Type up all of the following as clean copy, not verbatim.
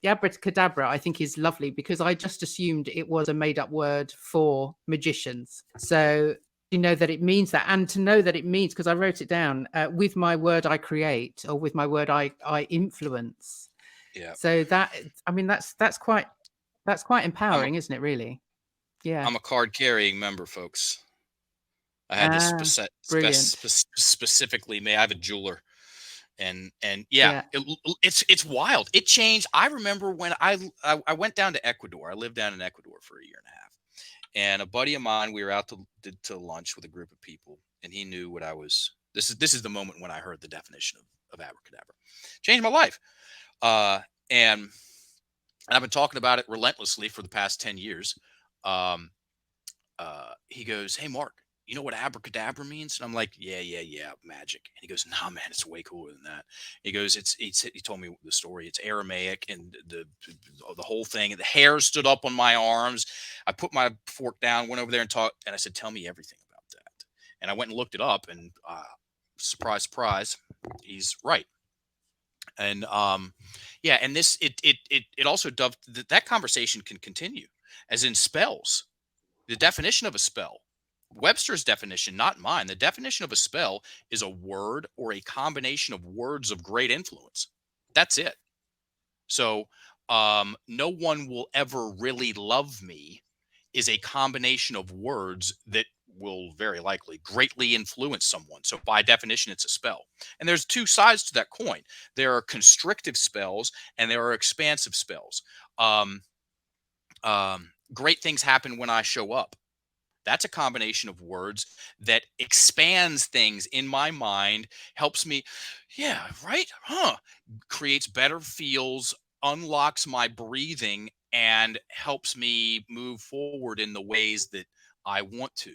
the abracadabra, I think, is lovely because I just assumed it was a made up word for magicians. So you know that it means that, and to know that it means, because I wrote it down, with my word I create, or with my word I influence. Yeah. So that, I mean, that's quite I'm a, empowering, isn't it? Really? Yeah. I'm a card carrying member, folks. I had this Ah, brilliant. specifically made. I have a jeweler, and yeah, Yeah. it's wild. It changed. I remember when I went down to Ecuador. I lived down in Ecuador for a year and a half, and a buddy of mine. We were out to lunch with a group of people, and he knew what I was. This is the moment when I heard the definition of abracadabra. Changed my life. And I've been talking about it relentlessly for the past 10 years. Um, he goes, "Hey, Mark, you know what abracadabra means?" And I'm like, yeah, magic. And he goes, "Nah, man, it's way cooler than that." He goes, he told me the story. It's Aramaic, and the whole thing. And the hair stood up on my arms. I put my fork down, went over there and talked, and I said, "Tell me everything about that." And I went and looked it up, and surprise, surprise, he's right. And yeah, and it also that conversation can continue, as in spells. The definition of a spell, Webster's definition, not mine. The definition of a spell is a word or a combination of words of great influence. That's it. So, no one will ever really love me is a combination of words that will very likely greatly influence someone. So, by definition, it's a spell. And there's two sides to that coin. There are constrictive spells and there are expansive spells. Um, Great things happen when I show up. That's a combination of words that expands things in my mind, helps me, yeah, right? Huh. Creates better feels, unlocks my breathing, and helps me move forward in the ways that I want to.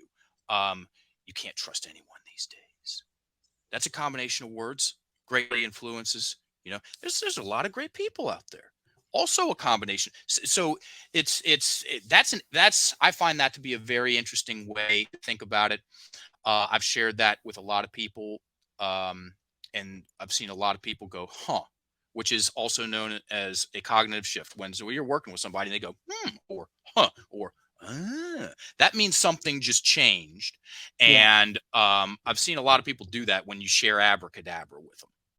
Um, you can't trust anyone these days. That's a combination of words, greatly influences. There's a lot of great people out there. Also a combination. So that's I find that to be a very interesting way to think about it. I've shared that with a lot of people, and I've seen a lot of people go, "Huh," which is also known as a cognitive shift. So you're working with somebody and they go, "Hmm," or "Huh," or "Ah," that means something just changed. Yeah. And I've seen a lot of people do that when you share abracadabra with them.